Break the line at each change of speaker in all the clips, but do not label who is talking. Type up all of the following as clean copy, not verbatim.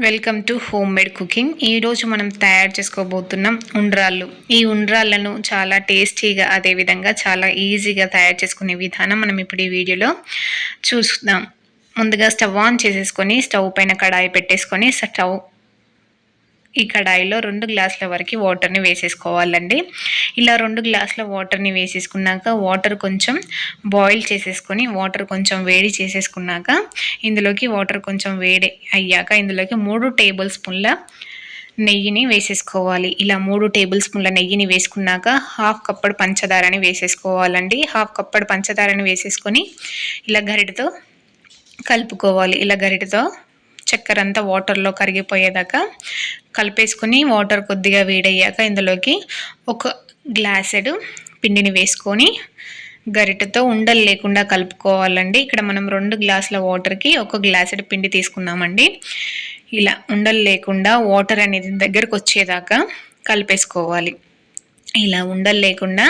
Welcome to home made cooking. ఈరోజు మనం తయారు చేసుకోబోతున్నాం ఉండ్రాళ్ళు. ఈ ఉండ్రాళ్ళను చాలా టేస్టీగా అదేవిధంగా చాలా ఈజీగా తయారు చేసుకునే విధానం మనం ఇప్పుడు ఈ వీడియోలో చూస్తున్నాం. ముందుగా స్టవ్ ఆన్ చేసేసుకొని స్టవ్ పైన కడాయి పెట్టేసుకొని ఈ కడాయిలో 2 గ్లాసుల వరకు వాటర్ని వేసేసుకోవాలండి. ఇలా 2 గ్లాసుల వాటర్ని వేసేసుకున్నాక వాటర్ కొంచెం బాయిల్ చేసేసుకొని వాటర్ కొంచెం వేడి చేసేసుకున్నాక ఇందులోకి వాటర్ కొంచెం వేడి అయ్యాక ఇందులోకి 3 టేబుల్ స్పూన్ల నెయ్యిని వేసేసుకోవాలి. ఇలా 3 టేబుల్ స్పూన్ల నెయ్యిని వేసుకున్నాక హాఫ్ కప్పుడు పంచదారని వేసేసుకోవాలండి. హాఫ్ కప్పుడు పంచదారని వేసేసుకొని ఇలా గరిటెతో కలుపుకోవాలి. ఇలా గరిటెతో చక్కెర అంతా వాటర్లో కరిగిపోయేదాకా కలిపేసుకొని వాటర్ కొద్దిగా వేడయ్యాక ఇందులోకి 1 గ్లాసెడు పిండిని వేసుకొని గరిటెతో ఉండలు లేకుండా కలుపుకోవాలండి. ఇక్కడ మనం 2 గ్లాసుల వాటర్కి 1 గ్లాసెడు పిండి తీసుకున్నామండి. ఇలా ఉండలు లేకుండా వాటర్ అనేది దగ్గరకు వచ్చేదాకా కలిపేసుకోవాలి. ఇలా ఉండలు లేకుండా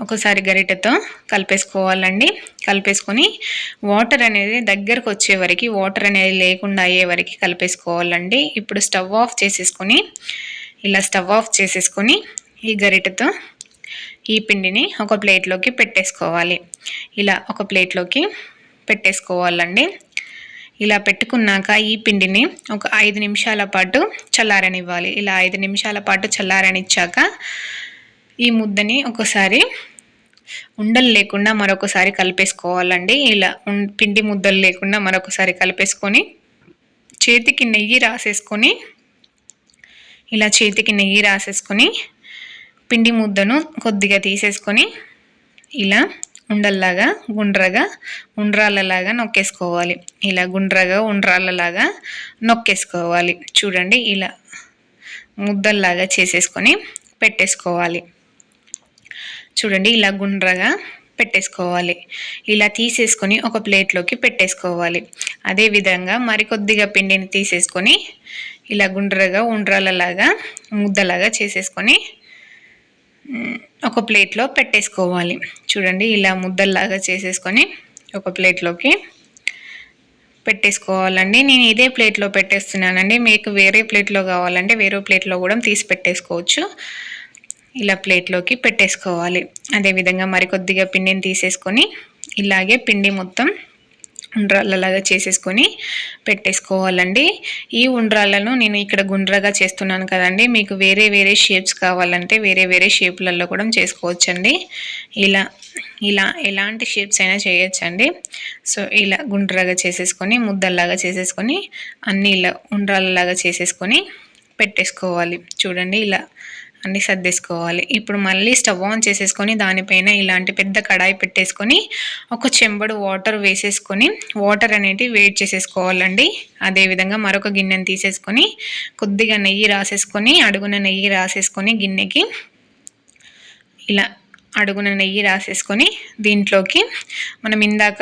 ఒకసారి గరిటెతో కలిపేసుకోవాలండి. కలిపేసుకొని వాటర్ అనేది దగ్గరకు వచ్చే వరకు వాటర్ అనేది లేకుండా అయ్యే వరకు కలిపేసుకోవాలండి. ఇప్పుడు స్టవ్ ఆఫ్ చేసేసుకొని ఈ గరిటెతో ఈ పిండిని ఒక ప్లేట్లోకి పెట్టేసుకోవాలి. ఇలా ఒక ప్లేట్లోకి పెట్టేసుకోవాలండి. ఇలా పెట్టుకున్నాక ఈ పిండిని ఒక 5 నిమిషాల పాటు చల్లారనివ్వాలి. ఇలా 5 నిమిషాల పాటు చల్లారనిచ్చాక ఈ ముద్దని ఒకసారి ఉండలు లేకుండా మరొకసారి కలిపేసుకోవాలండి. ఇలా పిండి ముద్దలు లేకుండా మరొకసారి కలిపేసుకొని చేతికి నెయ్యి రాసేసుకొని పిండి ముద్దను కొద్దిగా తీసేసుకొని ఇలా ఉండల్లాగా ఉండ్రాళ్ళలాగా నొక్కేసుకోవాలి. ఇలా ఉండ్రాళ్ళలాగా నొక్కేసుకోవాలి. చూడండి, ఇలా ముద్దల్లాగా చేసేసుకొని పెట్టేసుకోవాలి. చూడండి, ఇలా గుండ్రగా పెట్టేసుకోవాలి. ఇలా తీసేసుకొని ఒక ప్లేట్లోకి పెట్టేసుకోవాలి. అదేవిధంగా మరికొద్దిగా పిండిని తీసేసుకొని ఇలా గుండ్రగా ఉండ్రాళ్ళలాగా ముద్దలాగా చేసేసుకొని ఒక ప్లేట్లో పెట్టేసుకోవాలి. చూడండి, ఇలా ముద్దల్లాగా చేసేసుకొని ఒక ప్లేట్లోకి పెట్టేసుకోవాలండి. నేను ఇదే ప్లేట్లో పెట్టేస్తున్నానండి. మీకు వేరే ప్లేట్లో కావాలంటే వేరే ప్లేట్లో కూడా తీసి పెట్టేసుకోవచ్చు. ఇలా ప్లేట్లోకి పెట్టేసుకోవాలి. అదేవిధంగా మరికొద్దిగా పిండిని తీసేసుకొని ఇలాగే పిండి మొత్తం ఉండ్రాళ్ళలాగా చేసేసుకొని పెట్టేసుకోవాలండి. ఈ ఉండ్రాళ్ళను నేను ఇక్కడ గుండ్రగా చేస్తున్నాను కదండి. మీకు వేరే వేరే షేప్స్ కావాలంటే వేరే వేరే షేప్లలో కూడా చేసుకోవచ్చండి. ఇలా ఎలాంటి షేప్స్ అయినా చేయొచ్చండి. సో ఇలా గుండ్రగా చేసేసుకొని ముద్దల్లాగా చేసేసుకొని అన్నీ ఇలా ఉండ్రాళ్ళలాగా చేసేసుకొని పెట్టేసుకోవాలి. చూడండి, ఇలా అన్నీ సర్దేసుకోవాలి. ఇప్పుడు మళ్ళీ స్టవ్ ఆన్ చేసేసుకొని దానిపైన ఇలాంటి పెద్ద కడాయి పెట్టేసుకొని ఒక చెంబడు వాటర్ వేసేసుకొని వాటర్ అనేది వేడి చేసేసుకోవాలండి. అదేవిధంగా మరొక గిన్నెని తీసేసుకొని కొద్దిగా నెయ్యి రాసేసుకొని అడుగున నెయ్యి రాసేసుకొని గిన్నెకి ఇలా అడుగున నెయ్యి రాసేసుకొని దీంట్లోకి మనం ఇందాక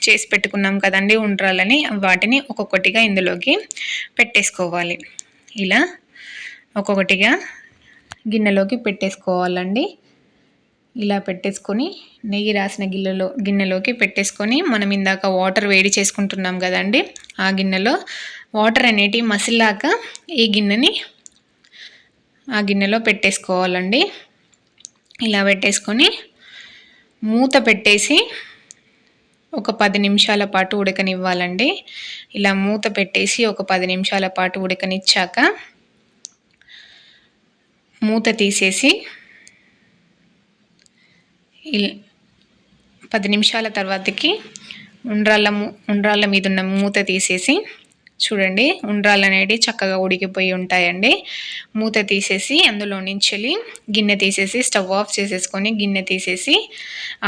చేసి పెట్టుకున్నాం కదండి ఉండ్రాలని, వాటిని ఒక్కొక్కటిగా ఇందులోకి పెట్టేసుకోవాలి. ఇలా ఒక్కొక్కటిగా గిన్నెలోకి పెట్టేసుకోవాలండి. ఇలా పెట్టేసుకొని నెయ్యి రాసిన గిన్నెలోకి పెట్టేసుకొని మనం ఇందాక వాటర్ వేడి చేసుకుంటున్నాం కదండి, ఆ గిన్నెలో వాటర్ అనేటివి మసిలాక ఆ గిన్నెలో పెట్టేసుకోవాలండి. ఇలా పెట్టేసుకొని మూత పెట్టేసి ఒక 10 నిమిషాల పాటు ఉడకనివ్వాలండి. ఇలా మూత పెట్టేసి ఒక 10 నిమిషాల పాటు ఉడకనిచ్చాక మూత తీసేసి 10 నిమిషాల తర్వాతకి ఉండ్రాళ్ళ మీద ఉన్న మూత తీసేసి చూడండి, ఉండ్రాళ్ళు అనేవి చక్కగా ఉడికిపోయి ఉంటాయండి. మూత తీసేసి అందులో నుంచి గిన్నె తీసేసి స్టవ్ ఆఫ్ చేసేసుకొని గిన్నె తీసేసి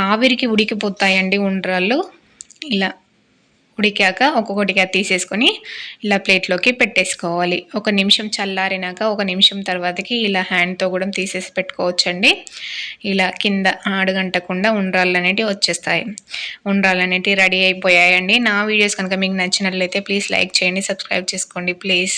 ఆవిరికి ఉడికిపోతాయండి ఉండ్రాళ్ళు. ఇలా ఉడికాక ఒక్కొక్కటిగా తీసేసుకొని ఇలా ప్లేట్లోకి పెట్టేసుకోవాలి. 1 నిమిషం చల్లారినాక 1 నిమిషం తర్వాతకి ఇలా హ్యాండ్తో కూడా తీసేసి పెట్టుకోవచ్చండి. ఇలా కింద అడుగంటకుండా ఉండ్రాళ్ళు అనేటివి వచ్చేస్తాయి. ఉండ్రాళ్ళు అనేటివి రెడీ అయిపోయాయండి. నా వీడియోస్ కనుక మీకు నచ్చినట్లయితే ప్లీజ్ లైక్ చేయండి, సబ్స్క్రైబ్ చేసుకోండి ప్లీజ్.